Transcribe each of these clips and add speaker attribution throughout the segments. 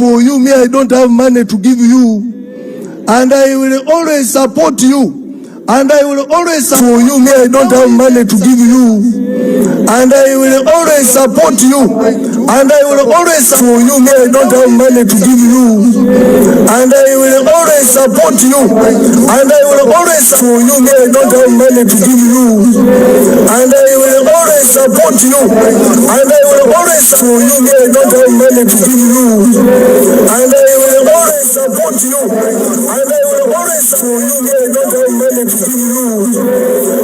Speaker 1: for you. Me, I don't have money to give you. And I will always support you. And I will always support you. Me, I don't have money to give you. And I will always support you. And I will always support you. Me, I don't have money to give you. And I will always support you. And I will always support you. Me, I don't have money to give you. And I will always support you. And I will always support you. Me, I don't have money to give you. And I will always support you. And I will always support you. Me, I don't have money to give you.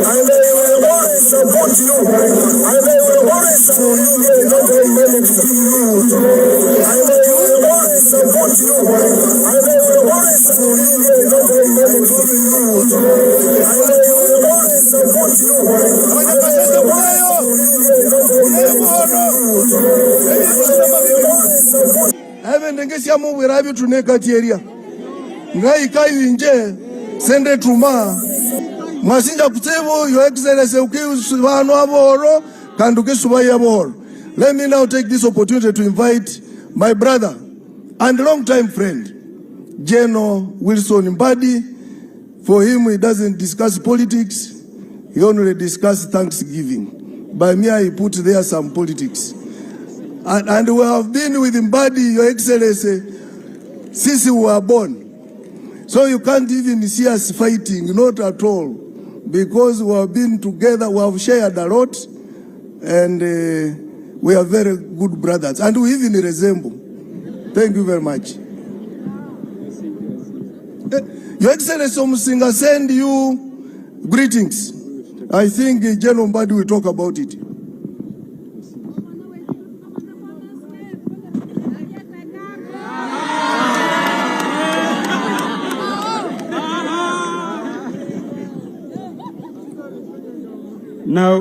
Speaker 1: And I will always support you. And I will always support you. Me, I don't have money to give you. And I will always support you. And I will always support you. Me, I don't have money to give you. And I will always support you. And I will sende tuma masinja kutevo your excellency ukisubano aboro kanduke subaya aboro. Let me now take this opportunity to invite my brother and long-time friend General Wilson Mbadi. For him, he doesn't discuss politics, he only discusses Thanksgiving. By me, I put there some politics. And we have been with Mbadi, your excellency, since we were born. So you can't even see us fighting, not at all, because we have been together, we have shared a lot, and we are very good brothers, and we even resemble. Thank you very much. Your Excellency Omusinga send you greetings. I think General Mbadi will talk about it.
Speaker 2: Now,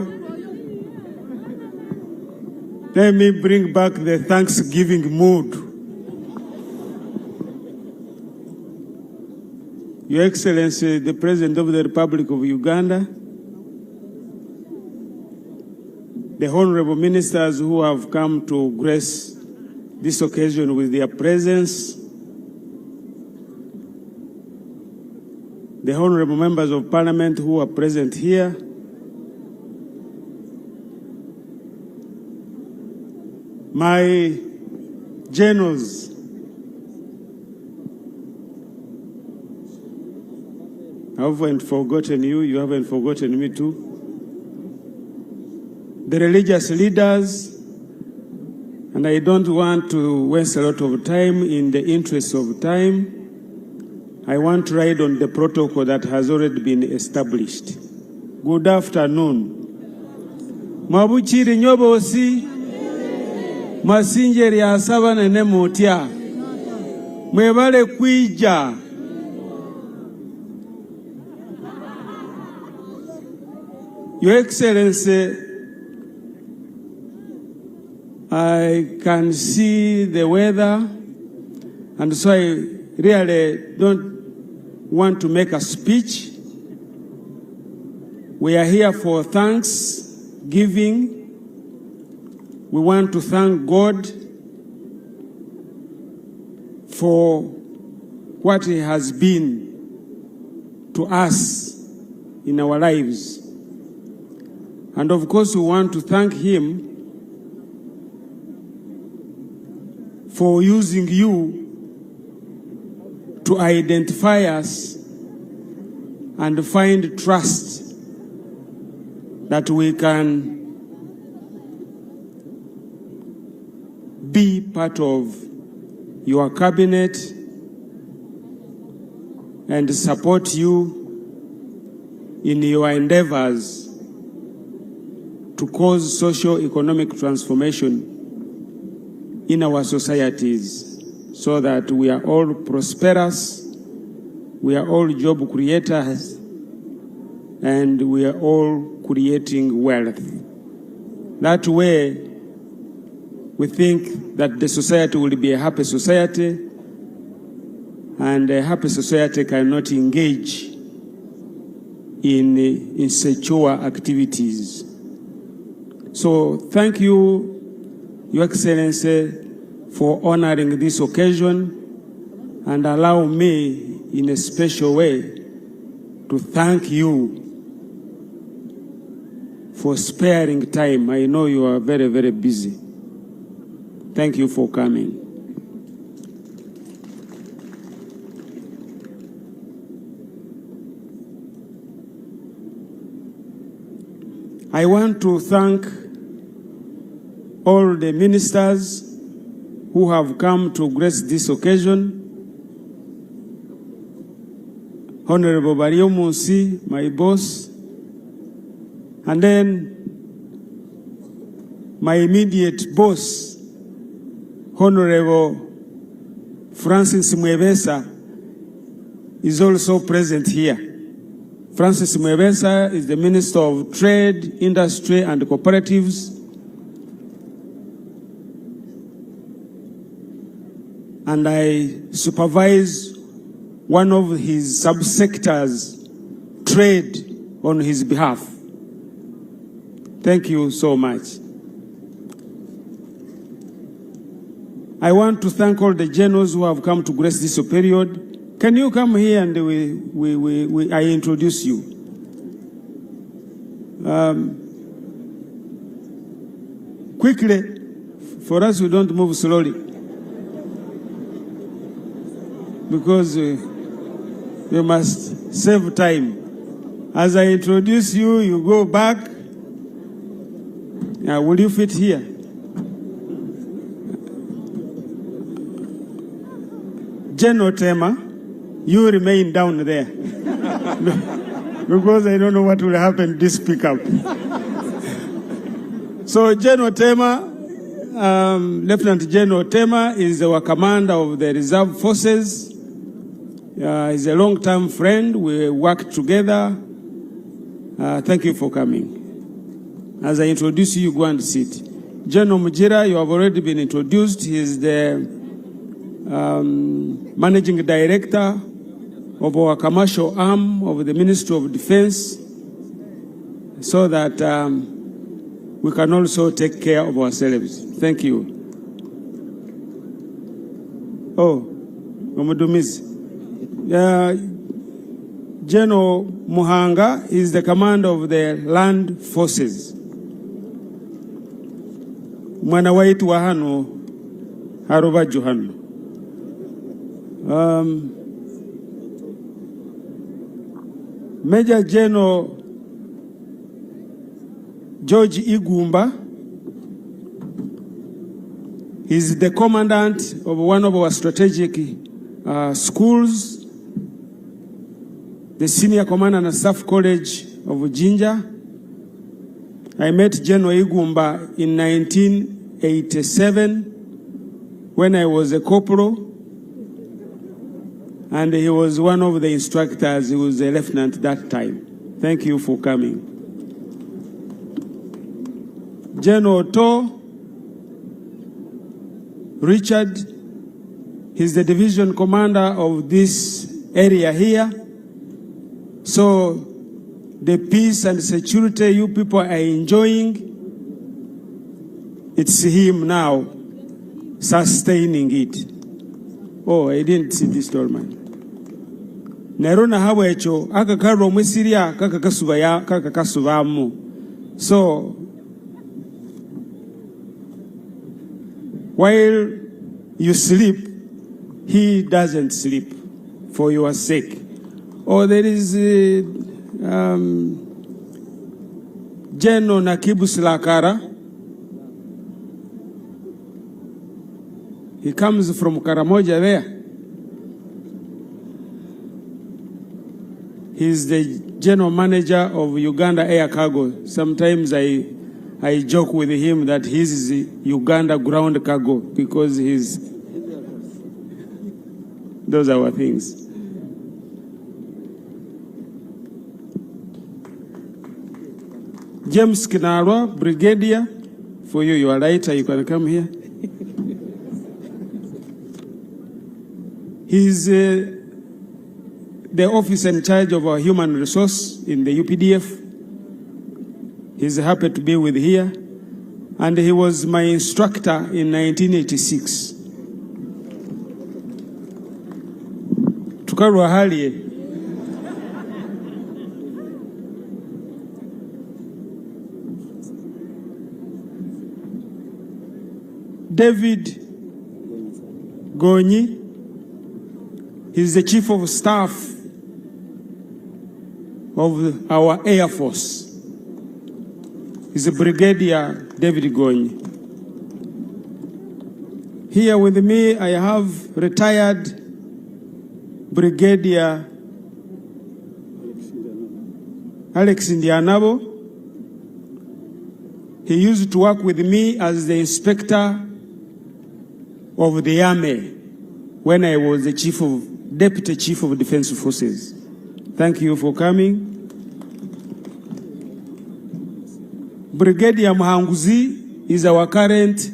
Speaker 2: let me bring back the Thanksgiving mood. Your Excellency, the President of the Republic of Uganda, the honorable ministers who have come to grace this occasion with their presence, the honorable members of Parliament who are present here, my generals, I haven't forgotten you, you haven't forgotten me too. The religious leaders, and I don't want to waste a lot of time. In the interest of time, I want to ride on the protocol that has already been established. Good afternoon. Mabuchiri nyobosi. Masinjeri asaba nene mutia. Mwebale kwija. Your Excellency, I can see the weather, and so I really don't want to make a speech. We are here for Thanksgiving. We want to thank God for what He has been to us in our lives. And of course, we want to thank Him for using you to identify us and find trust that we can be part of your cabinet and support you in your endeavors to cause socio-economic transformation in our societies so that we are all prosperous, we are all job creators, and we are all creating wealth. That way, we think that the society will be a happy society, and a happy society cannot engage in insecure activities. So thank you, Your Excellency, for honoring this occasion, and allow me in a special way to thank you for sparing time. I know you are very, very busy. Thank you for coming. I want to thank all the ministers who have come to grace this occasion. Honorable Barrio Munsi, my boss, and then my immediate boss, Honorable Francis Mwebesa, is also present here. Francis Mwebesa is the Minister of Trade, Industry and Cooperatives. And I supervise one of his subsectors, trade, on his behalf. Thank you so much. I want to thank all the generals who have come to grace this period. Can you come here and I introduce you? Quickly, for us we don't move slowly, because we must save time. As I introduce you, you go back. Will you fit here? General Tema, you remain down there. Because I don't know what will happen this pickup. So General Tema, Lieutenant General Tema is our commander of the reserve forces. He's a long-term friend. We work together. Thank you for coming. As I introduce you, go and sit. General Mujira, you have already been introduced. He is the Managing Director of our commercial arm of the Ministry of Defense, so that we can also take care of ourselves. Thank you. Oh, Omudumizi. General Muhanga is the commander of the land forces. Mwana waitu wa hano harubaju hano. Major General George Igumba is the commandant of one of our strategic schools, the Senior Commander and Staff College of Jinja. I met General Igumba in 1987 when I was a corporal, and he was one of the instructors. He was a lieutenant that time. Thank you for coming. General To Richard, he's the division commander of this area here. So the peace and security you people are enjoying, it's him now sustaining it. Oh, I didn't see this doorman. Nerona hawa echo akakaro mwesiria kakakasubamu. So while you sleep, he doesn't sleep for your sake. Or there is General Nakibu Silakara. He comes from Karamoja there. He's the general manager of Uganda Air Cargo. Sometimes I joke with him that he's Uganda ground cargo because those are our things. James Kinarwa, Brigadier, for you, you are right, you can come here. He's the officer in charge of our human resource in the UPDF. He's happy to be with here. And he was my instructor in 1986. tukalwa hali David Gonyi, he's the chief of staff of our Air Force. He's a Brigadier David Gonyi. Here with me, I have retired Brigadier Alex Indianabo. He used to work with me as the inspector of the Army when I was the Deputy Chief of Defense Forces. Thank you for coming. Brigadier Muhanguzi is our current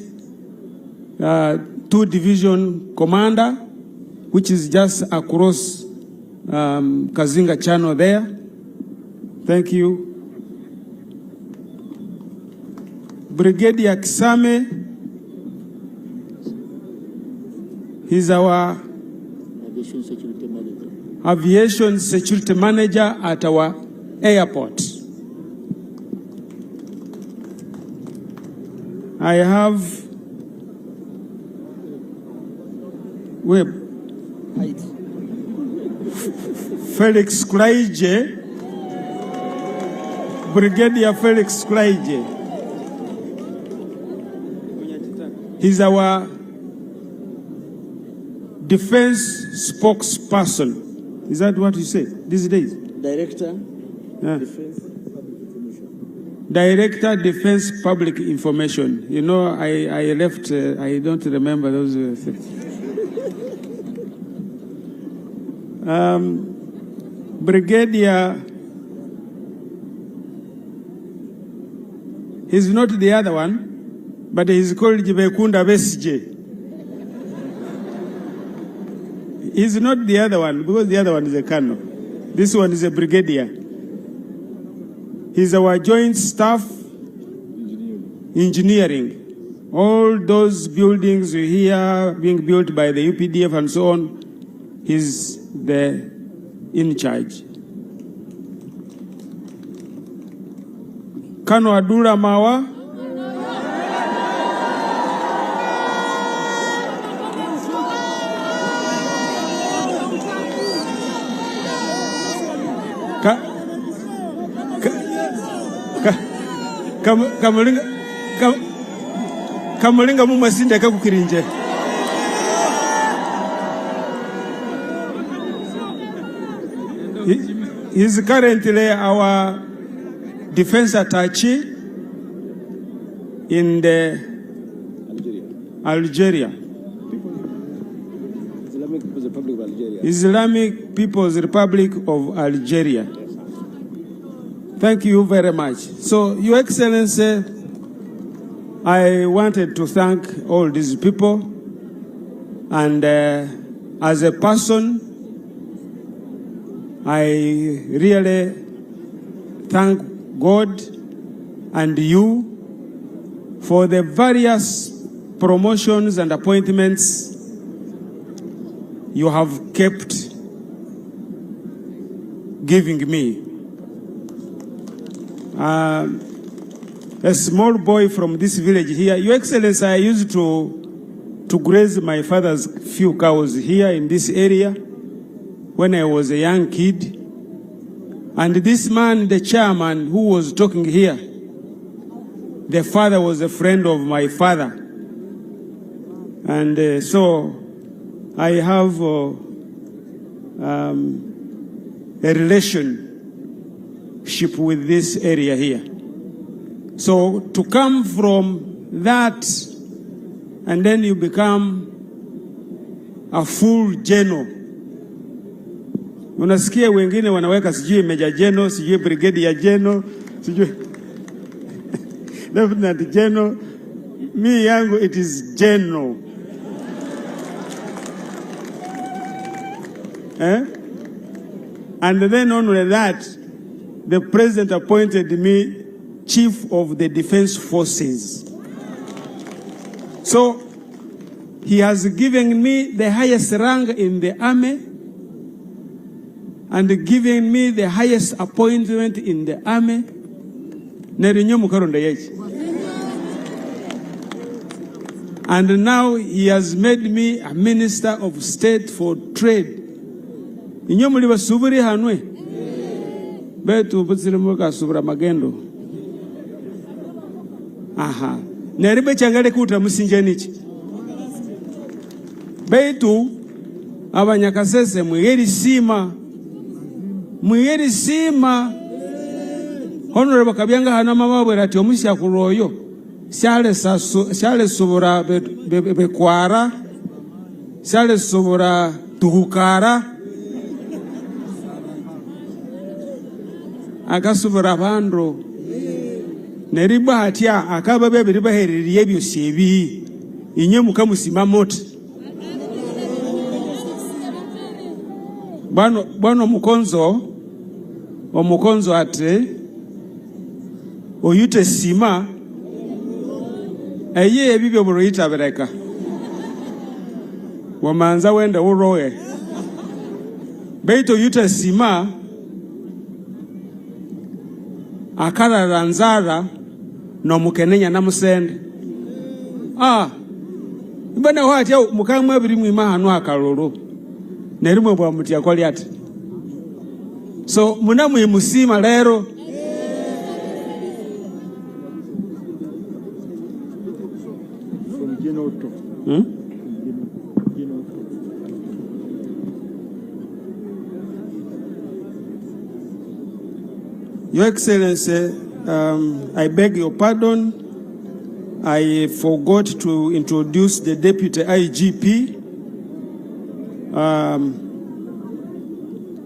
Speaker 2: 2-division commander, which is just across Kazinga Channel there. Thank you. Brigadier Kisame, he's our aviation security manager at our airport. I have Felix Klaije, Brigadier Felix Klaije. He's our defense spokesperson. Is that what you say these days?
Speaker 3: Director,
Speaker 2: Director Defense Public Information. You know, I left, I don't remember those things. Brigadier, he's not the other one, but he's called Jibekunda Besije. He's not the other one, because the other one is a colonel. This one is a brigadier. He's our joint staff engineering. All those buildings you hear being built by the UPDF and so on, he's the in charge. Kano Adura Mawa. Kamulinga mumasinde kakukirinje. He is currently our defense attaché in the Algeria. Islamic People's Republic of Algeria. Thank you very much. So, Your Excellency, I wanted to thank all these people, and as a person, I really thank God and you for the various promotions and appointments you have kept giving me. A small boy from this village here, Your Excellency, I used to graze my father's few cows here in this area when I was a young kid. And this man, the chairman who was talking here, the father was a friend of my father. And so I have a relationship with this area here. So to come from that and then you become a full general. Unasikia wengine wanaweka sijui major general, sijui brigadier general, sijui lieutenant general. Me yangu, it is general. And then on with that, the president appointed me Chief of the Defense Forces. So he has given me the highest rank in the army, and giving me the highest appointment in the army. And now he has made me a minister of state for trade. Inyomuli basubiri hanwe. Betu butsilimuka subra magendo. Aha. Neribe changale kuta musinjenichi. Betu abanyakasese mwigeri sima. Honorable Kabyanga hana mama ati omushya kuroyo. Shale subura bekwara. Shale subura tuhukara. Akasubura bandro. Neriba hatia akaba beriba heririye byosyebi. Inye mukamusima moti. Bano omukonzo ate oyute sima eye ebibyo buroyita bereka wamanza wenda uroe beito oyute sima akarara nzara no mukenenya na musende ibana hati mukamwe biri mwima hanu akaloro nerimwe bwa mutia kwali ati so munamwe musima lero Your Excellency, I beg your pardon. I forgot to introduce the Deputy IGP.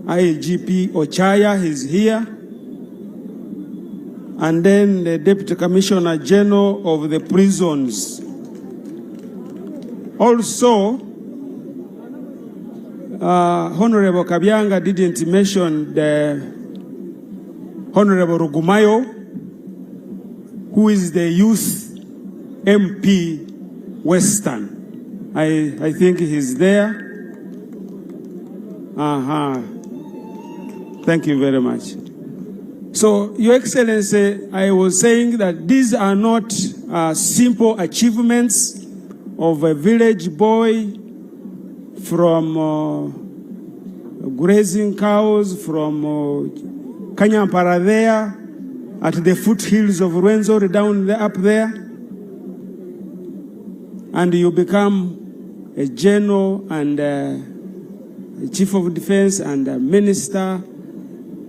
Speaker 2: IGP Ochaya is here. And then the Deputy Commissioner General of the Prisons. Also, Honorable Kabyanga didn't mention the Honorable Rugumayo, who is the youth MP Western. I think he's there. Thank you very much. So, Your Excellency, I was saying that these are not simple achievements of a village boy from grazing cows from Kanyampara there, at the foothills of Rwenzori down there, up there, and you become a general and a chief of defense and a minister.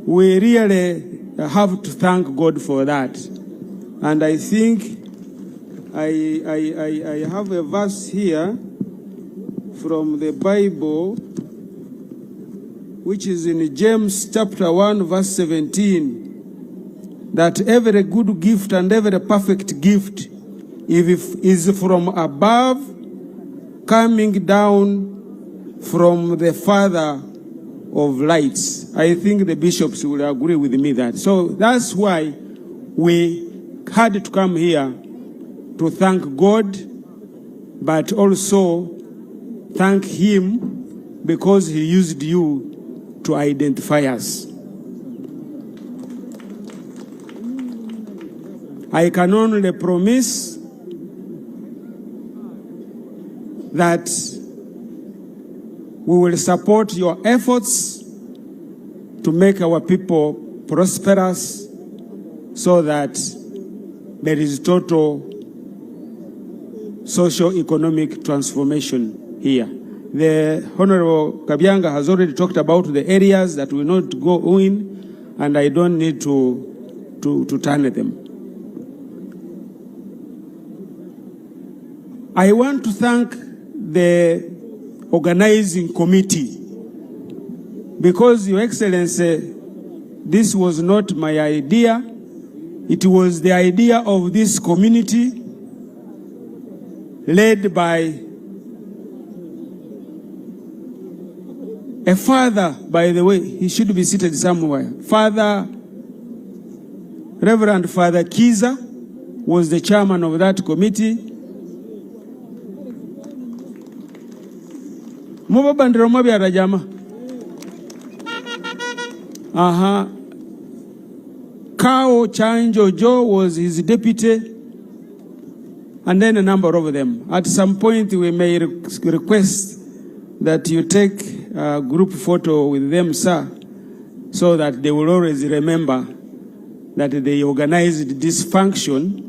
Speaker 2: We really have to thank God for that. And I think I have a verse here from the Bible, which is in James chapter 1 verse 17, that every good gift and every perfect gift is from above, coming down from the Father of lights. I think the bishops will agree with me that. So that's why we had to come here to thank God, but also thank Him because He used you to identify us. I can only promise that we will support your efforts to make our people prosperous so that there is total socio-economic transformation here. The Honorable Kabyanga has already talked about the areas that will not go in, and I don't need to turn them. I want to thank the organizing committee because, Your Excellency, this was not my idea. It was the idea of this community led by a father, by the way. He should be seated somewhere. Reverend Father Kiza was the chairman of that committee. Mubabandiro mwabyara jama. Kao Chanjo Joe was his deputy, and then a number of them. At some point, we may request that you take a group photo with them, sir, so that they will always remember that they organized this function,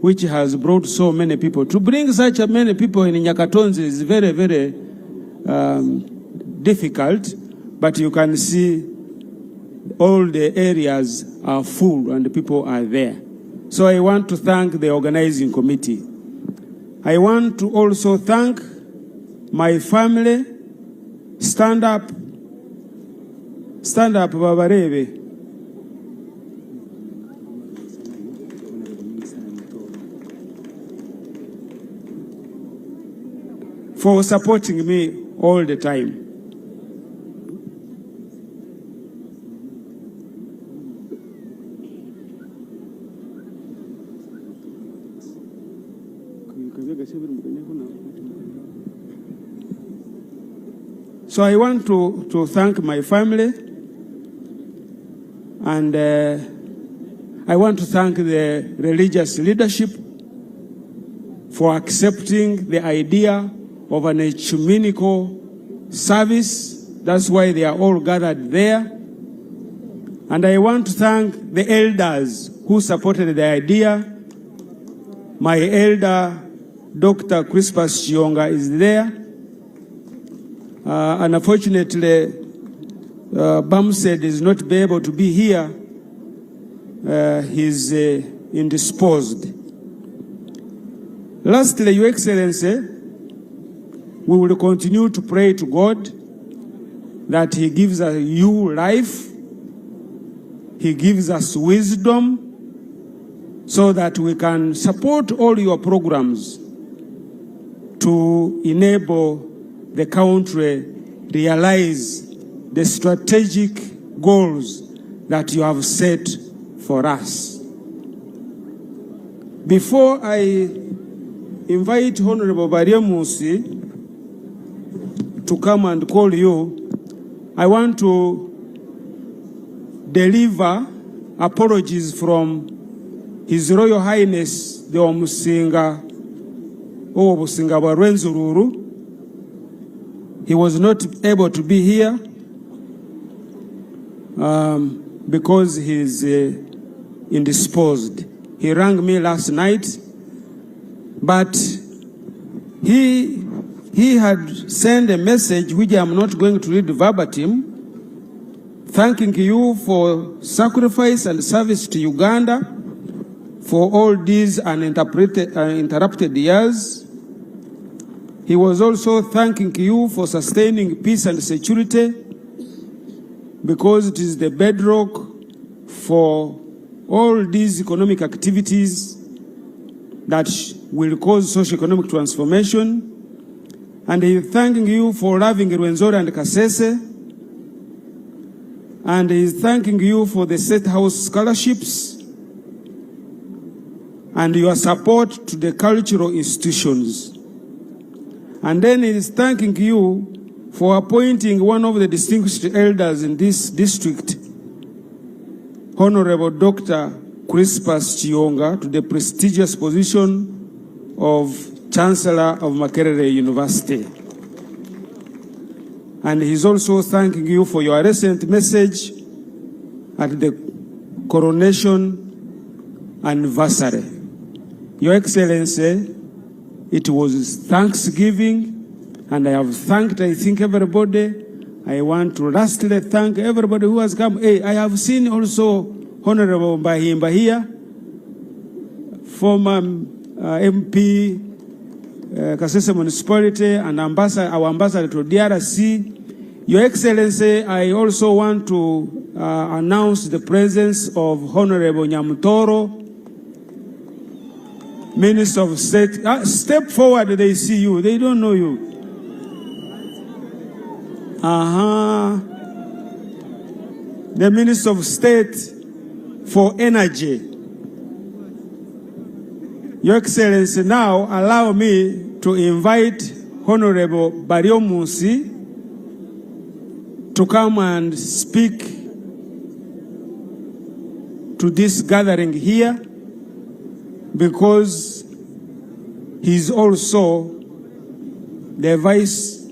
Speaker 2: which has brought so many people. To bring such many people in Nyakatonzi is very, very difficult, but you can see all the areas are full and the people are there. So I want to thank the organizing committee. I want to also thank my family. Stand up, Babarebe. For supporting me all the time. So I want to thank my family, and I want to thank the religious leadership for accepting the idea of an ecumenical service. That's why they are all gathered there. And I want to thank the elders who supported the idea. My elder, Dr. Crispus Chionga, is there. Unfortunately, Bamsed is not be able to be here. He's indisposed. Lastly, Your Excellency, we will continue to pray to God that He gives you life, He gives us wisdom, so that we can support all your programs to enable the country realize the strategic goals that you have set for us. Before I invite Honorable Mbadi'S to come and call you, I want to deliver apologies from His Royal Highness the Omusinga Obusinga Barwenzururu. He was not able to be here because he's indisposed. He rang me last night, but he had sent a message which I'm not going to read verbatim, thanking you for sacrifice and service to Uganda for all these uninterrupted years. He was also thanking you for sustaining peace and security, because it is the bedrock for all these economic activities that will cause socio-economic transformation. And he is thanking you for loving Rwenzori and Kasese. And he is thanking you for the State House scholarships and your support to the cultural institutions. And then he is thanking you for appointing one of the distinguished elders in this district, Honorable Dr. Crispus Chionga, to the prestigious position of Chancellor of Makerere University. And he's also thanking you for your recent message at the coronation anniversary. Your Excellency, it was Thanksgiving, and I have thanked, I think, everybody. I want to lastly thank everybody who has come. Hey, I have seen also Honorable Mbahimba here, former MP, Kasese Municipality, and our ambassador to DRC. Your Excellency, I also want to announce the presence of Honorable Nyamutoro, Minister of State. Step forward, they see you. They don't know you. The Minister of State for Energy. Your Excellency, now allow me to invite Honorable Mbadi'S to come and speak to this gathering here because he's also the Vice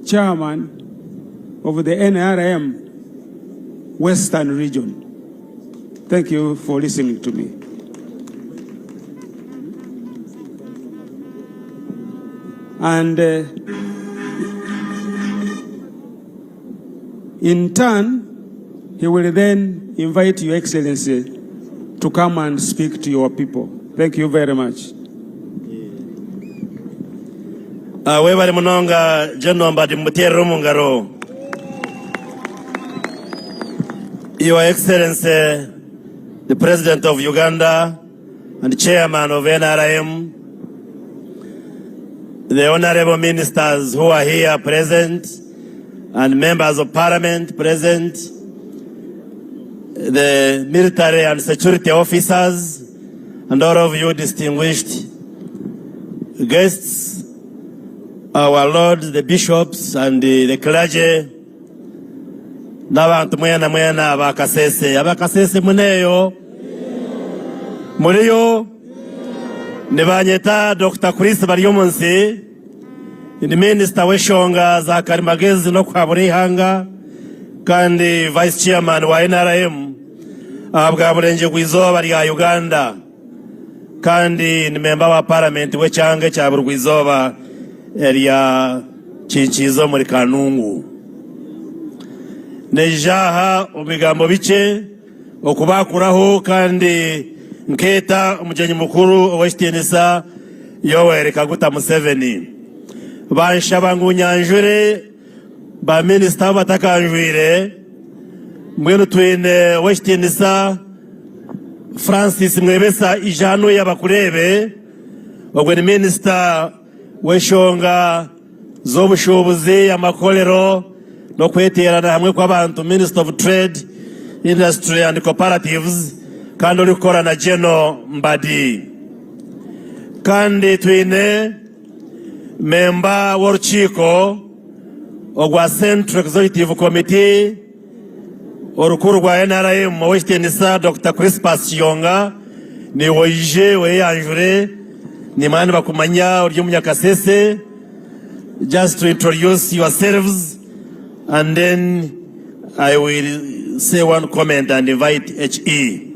Speaker 2: Chairman of the NRM Western Region. Thank you for listening to me. And in turn, he will then invite Your Excellency to come and speak to your people. Thank you very much.
Speaker 3: Webale munonga General Mbadi'S mungaro. Your Excellency, the President of Uganda and Chairman of NRM, the honorable ministers who are here present, and members of parliament present, the military and security officers, and all of you distinguished guests, our lords, the bishops, and the clergy, n'abantu mwena abakasese muneyo muriyo nibanyeta Dr. Chris Baryomunsi, ni minister w'eshonga za karimagezi no kwabura ihanga kandi vice chairman wa NRM abwa burenge gwizoba rya Uganda kandi ni member wa parliament w'ecyange cya burwizoba rya Kinkizo muri Kanungu. Nejaha ubigambo bice okubakuraho kandi nketa umujenyi mukuru w'eshtenisa Yoweri Kaguta Museveni banshabangu nyanjure ba minister batakanjwire mwenu twine w'eshtenisa Francis Mwebesa ijano y'abakurebe ogwe ni minister w'eshonga z'obushobozi amakolero no kweterana hamwe kw'abantu, Minister of Trade, Industry and Cooperatives, kandi uri gukora na General Mbadi. Kandi twine member w'urukiko ogwa Central Executive Committee urukuru rwa NRM w'eshtenisa Dr. Crispus Yonga ni woije weyanjure ni mani bakumanya uryo munyakasese. Just to introduce yourselves, and then I will say one comment and invite HE.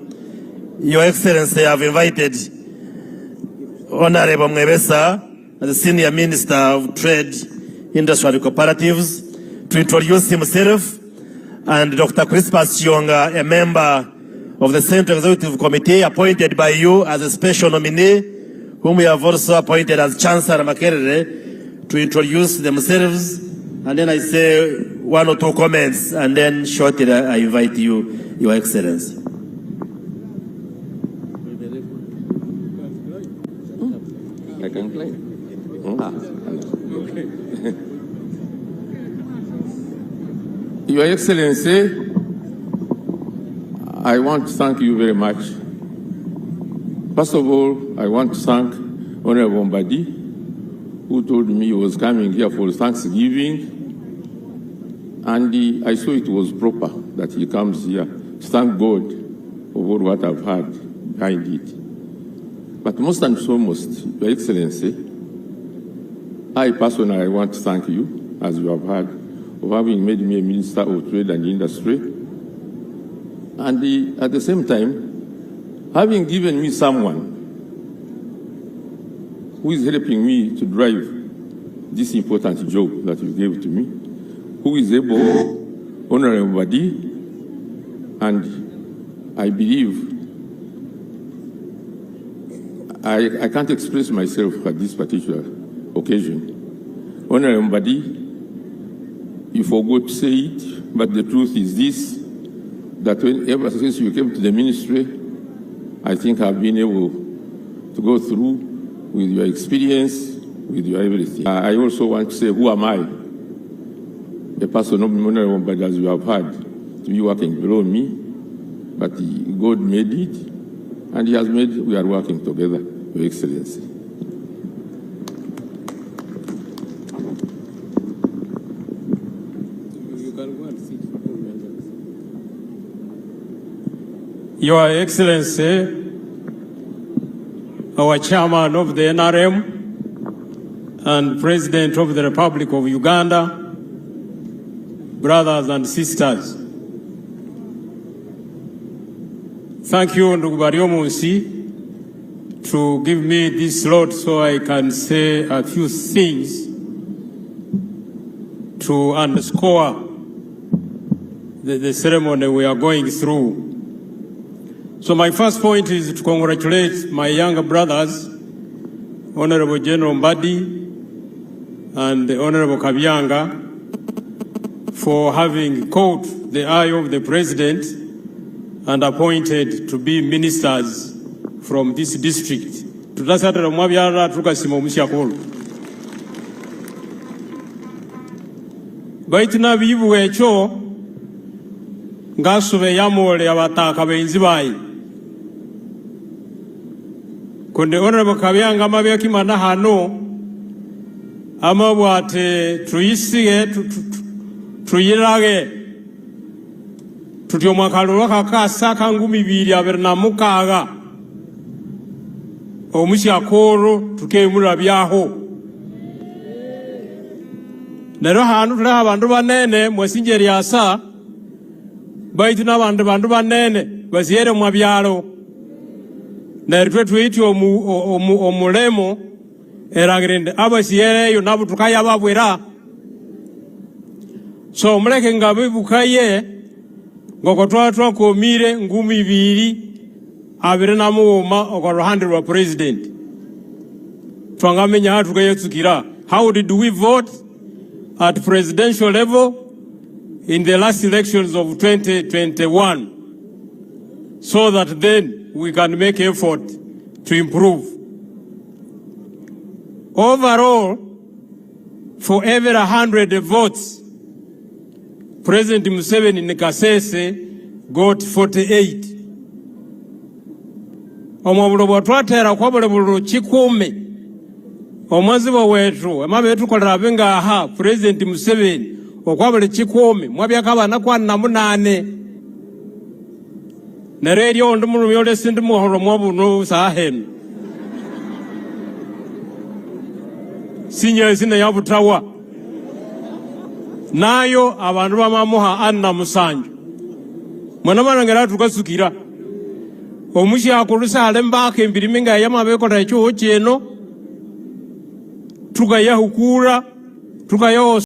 Speaker 3: Your Excellency, I have invited Honorable Mwebesa, the Senior Minister of Trade, Industry and Cooperatives, to introduce himself, and Dr. Crispus Yonga, a member of the Central Executive Committee appointed by you as a special nominee, whom we have also appointed as Chancellor Makerere, to introduce themselves, and then I say one or two comments, and then shortly I invite you, Your Excellency.
Speaker 4: I can play. Your Excellency, I want to thank you very much. First of all, I want to thank Honorable Mbadi, who told me he was coming here for Thanksgiving, and I saw it was proper that he comes here to thank God for all what I've heard behind it. But most and foremost, Your Excellency, I personally want to thank you, as you have heard, for having made me a Minister of Trade and Industry, and at the same time, having given me someone who is helping me to drive this important job that you gave to me, who is able, Honorable Mbadi, and I believe I can't express myself at this particular occasion. Honorable Mbadi, you forgot to say it, but the truth is this, that ever since you came to the ministry, I think I've been able to go through with your experience, with your everything. I also want to say, who am I? A person of Honorable Mbadi, as you have heard, to be working below me, but God made it, and He has made, we are working together, Your Excellency.
Speaker 2: Your Excellency, our chairman of the NRM and President of the Republic of Uganda, brothers and sisters. Thank you, Mbadi'S, to give me this slot so I can say a few things to underscore the ceremony we are going through. So my first point is to congratulate my younger brothers, Honorable General Mbadi and Honorable Kabyanga, for having caught the eye of the President and appointed to be ministers from this district. Tutasatira mwabyara tukasima omusyakulu. Baitina bibu ekyo ngasube yamole abataka benzi bayi. Konde Honorable Kabyanga mabyakimana hano amabwate tuyisige tuyirage tutyo mwakalulwa kakasa kangumi 2026 omusyakolo tukemura byaho nero hanu tuli abantu banene mwesinje lyasa baitu n'abantu banene baziyere mu byalo nero twiti omulemo eragirende abasiyereyo nabo tukayababwera so muleke ngabibukaye ngoko twakomire 2025 okuruhande rwa president twangamenya hatukayetsukira. How did we vote at presidential level in the last elections of 2021 so that then we can make effort to improve. Overall, for every 100 votes, President Museveni Nikasese got 48. Omubulo twatera kwabule bulu chikume. Omwazibo wetu, emabe wetu kolera benga aha President Museveni okwabule chikume mwabyakabana kwa namunane. Nereryo ndumulu yole sindu muhoro mwabuno sahenu. Sinya zina yabutawa nayo abantu bamamuha anna musanju mwana ngera tukasukira omushi akulusa alembake embiriminga yamabekora ekyo kyeno tukayahukura tukayo